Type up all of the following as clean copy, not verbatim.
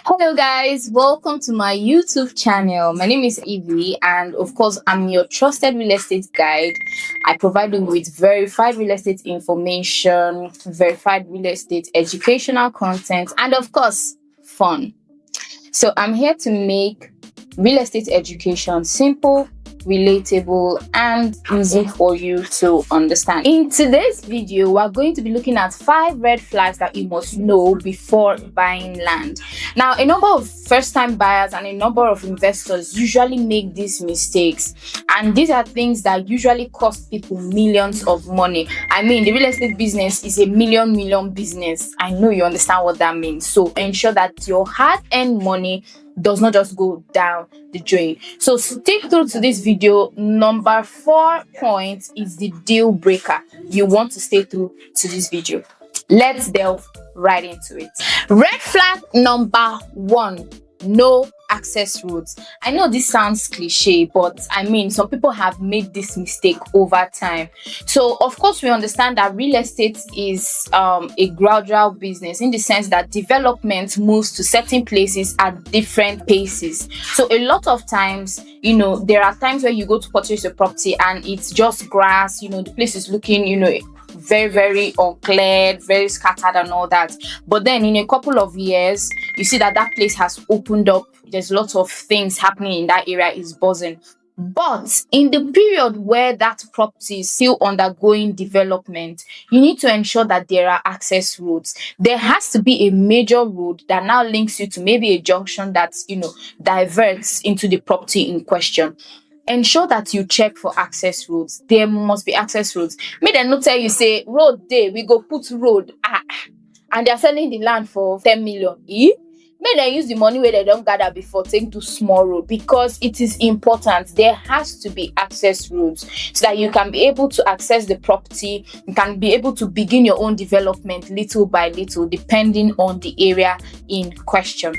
Hello, guys, welcome to my YouTube channel. My name is Evie, and of course, I'm your trusted real estate guide. I provide you with verified real estate information, verified real estate educational content, and of course, fun. So, I'm here to make real estate education simple, relatable, and easy for you to understand. In today's video, we're going to be looking at 5 red flags that you must know before buying land. Now, a number of first-time buyers and a number of investors usually make these mistakes, and these are things that usually cost people millions of money. I mean, the real estate business is a million business. I know you understand what that means. So ensure that your hard-earned money does not just go down the drain. So stick through to this video. Number 4 point is the deal breaker. You want to stay through to this video. Let's delve right into it. Red flag number 1: no access roads. I know this sounds cliche, but I mean, some people have made this mistake over time. So of course we understand that real estate is a gradual business, in the sense that development moves to certain places at different paces. So a lot of times, there are times where you go to purchase a property and it's just grass, the place is looking, very uncleared, very scattered and all that. But then in a couple of years, you see that place has opened up. There's lots of things happening in that area, is buzzing. But in the period where that property is still undergoing development, you need to ensure that there are access roads. There has to be a major road that now links you to maybe a junction that diverts into the property in question. Ensure that you check for access roads. There must be access roads. Make dem no tell you say road dey, we go put road, and they are selling the land for 10 million. Make dem use the money wey dem don gather before take do small road, because it is important. There has to be access roads so that you can be able to access the property. You can be able to begin your own development little by little, depending on the area in question.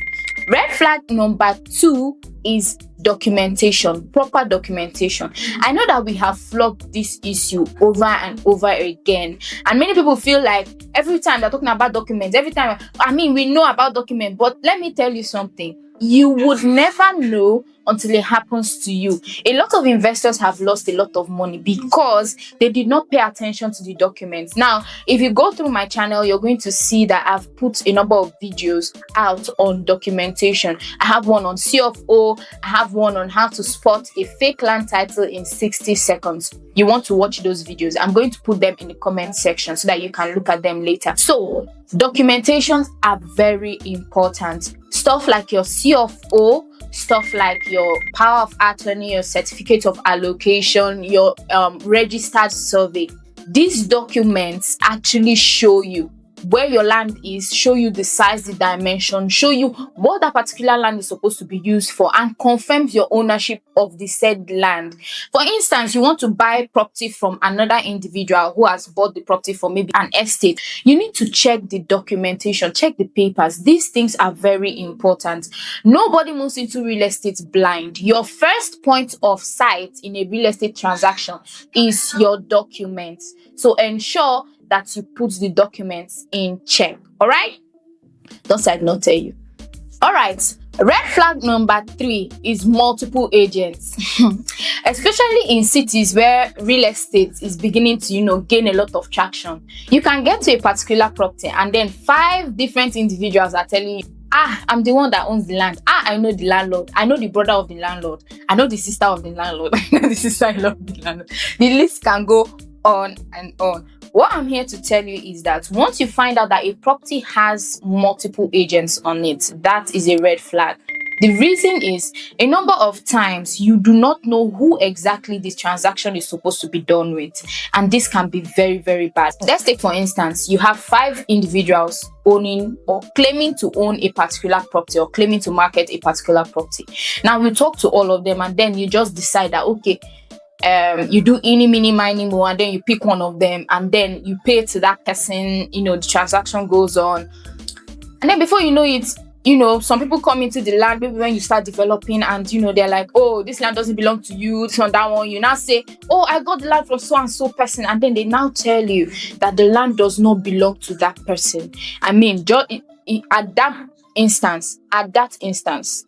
Red flag number 2 is documentation, proper documentation. I know that we have flogged this issue over and over again, and many people feel like every time they're talking about documents, we know about documents, but let me tell you something. You would never know until it happens to you. A lot of investors have lost a lot of money because they did not pay attention to the documents. Now, if you go through my channel, you're going to see that I've put a number of videos out on documentation. I have one on CFO. I have one on how to spot a fake land title in 60 seconds. You want to watch those videos? I'm going to put them in the comment section so that you can look at them later. So documentations are very important. Stuff like your CFO, stuff like your power of attorney, your certificate of allocation, your registered survey. These documents actually show you where your land is, show you the size, the dimension, show you what that particular land is supposed to be used for, and confirms your ownership of the said land. For instance, you want to buy property from another individual who has bought the property for maybe an estate. You need to check the documentation, check the papers. These things are very important. Nobody moves into real estate blind. Your first point of sight in a real estate transaction is your documents. So ensure that you put the documents in check. All right? Don't say I did not tell you. All right. Red flag number 3 is multiple agents. Especially in cities where real estate is beginning to, gain a lot of traction. You can get to a particular property and then 5 different individuals are telling you, I'm the one that owns the land. I know the landlord. I know the brother of the landlord. I know the sister of the landlord. I know the sister-in-law of the landlord. The list can go on and on. What I'm here to tell you is that once you find out that a property has multiple agents on it, that is a red flag. The reason is, a number of times you do not know who exactly this transaction is supposed to be done with, and this can be very, very bad. Let's take, for instance, you have 5 individuals owning or claiming to own a particular property, or claiming to market a particular property. Now, we talk to all of them and then you just decide that, okay, you do any, mini, miny, mo, and then you pick one of them and then you pay to that person, the transaction goes on. And then before you know it, some people come into the land, maybe when you start developing, and they're like, oh, this land doesn't belong to you, this one, that one. You now say, oh, I got the land from so and so person, and then they now tell you that the land does not belong to that person. I mean, at that instance, at that instance,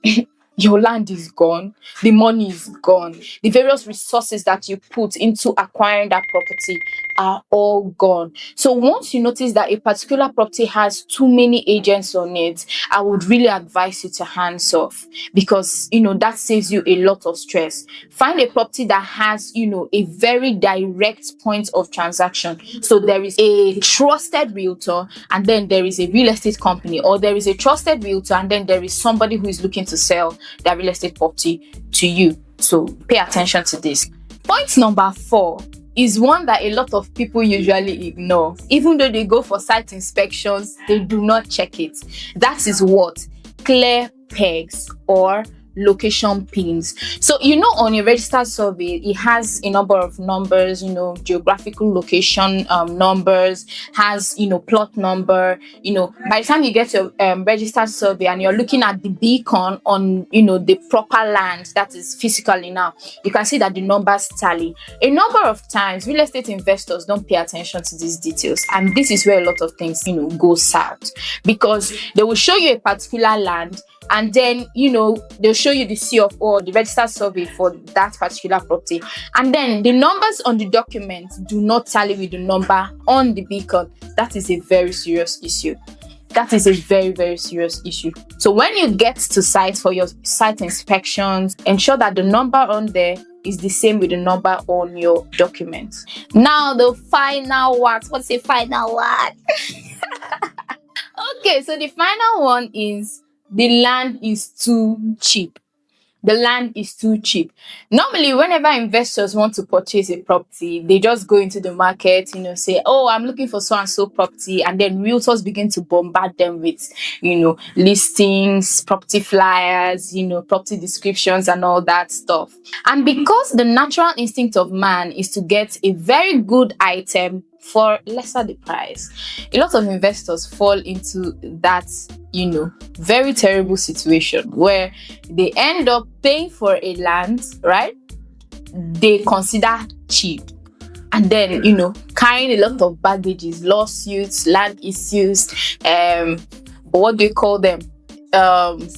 your land is gone, the money is gone, the various resources that you put into acquiring that property are all gone. So once you notice that a particular property has too many agents on it, I would really advise you to hands off, because that saves you a lot of stress. Find a property that has a very direct point of transaction. So there is a trusted realtor, and then there is a real estate company, or there is a trusted realtor and then there is somebody who is looking to sell their real estate property to you. So pay attention to this. Point number 4 is one that a lot of people usually ignore. Even though they go for site inspections, they do not check it. That is what? Clear pegs or location pins. So on a registered survey, it has a number of numbers, geographical location numbers, has plot number. By the time you get your registered survey and you're looking at the beacon on the proper land, that is physically, now you can see that the numbers tally. A number of times real estate investors don't pay attention to these details, and this is where a lot of things go south, because they will show you a particular land, and then they'll show you the C of O, the registered survey for that particular property, and then the numbers on the document do not tally with the number on the beacon. That is a very serious issue. That is a very, very serious issue. So when you get to site for your site inspections, ensure that the number on there is the same with the number on your document. Now the final one. What's the final one? Okay, so the final one is the land is too cheap. The land is too cheap. Normally, whenever investors want to purchase a property, they just go into the market, say, oh, I'm looking for so and so property. And then realtors begin to bombard them with, listings, property flyers, property descriptions and all that stuff. And because the natural instinct of man is to get a very good item for lesser the price, a lot of investors fall into that very terrible situation where they end up paying for a land, right, they consider cheap, and then carrying a lot of baggages, lawsuits, land issues, what do you call them,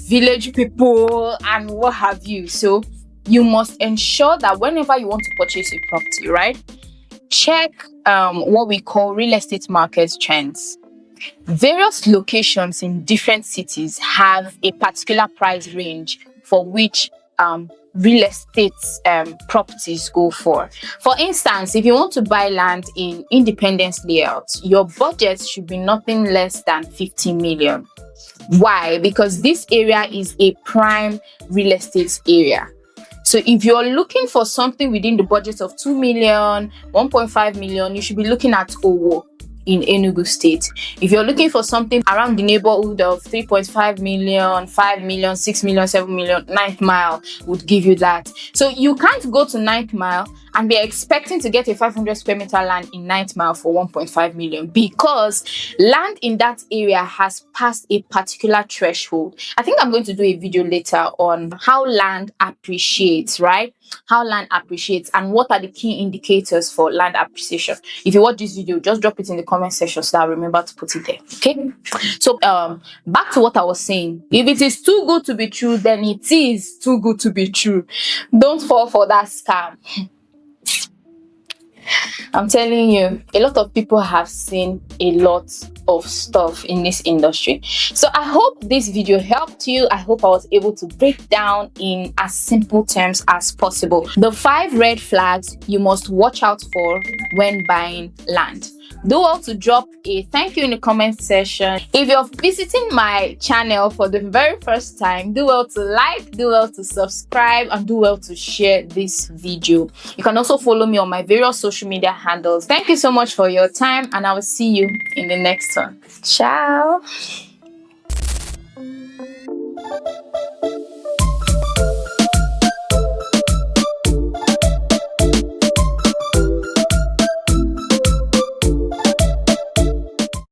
village people and what have you. So you must ensure that whenever you want to purchase a property, right, check what we call real estate market trends. Various locations in different cities have a particular price range for which real estate properties go for. For instance, if you want to buy land in Independence Layout, your budget should be nothing less than 50 million. Why? Because this area is a prime real estate area. So if you're looking for something within the budget of 2 million, 1.5 million, you should be looking at Owo in Enugu State. If you're looking for something around the neighborhood of 3.5 million, 5 million, 6 million, 7 million, 9th Mile would give you that. So you can't go to 9th Mile and be expecting to get a 500 square meter land in 9th Mile for 1.5 million, because land in that area has passed a particular threshold. I think I'm going to do a video later on how land appreciates, right? How land appreciates and what are the key indicators for land appreciation. If you watch this video, just drop it in the comment section so that I remember to put it there. Okay, so back to what I was saying. If it is too good to be true, then it is too good to be true. Don't fall for that scam. I'm telling you, a lot of people have seen a lot of stuff in this industry. So I hope this video helped you. I hope I was able to break down in as simple terms as possible the 5 red flags you must watch out for when buying land. Do well to drop a thank you in the comment section. If you're visiting my channel for the very first time, do well to like, do well to subscribe, and do well to share this video. You can also follow me on my various social media handles. Thank you so much for your time, and I will see you in the next one. Ciao.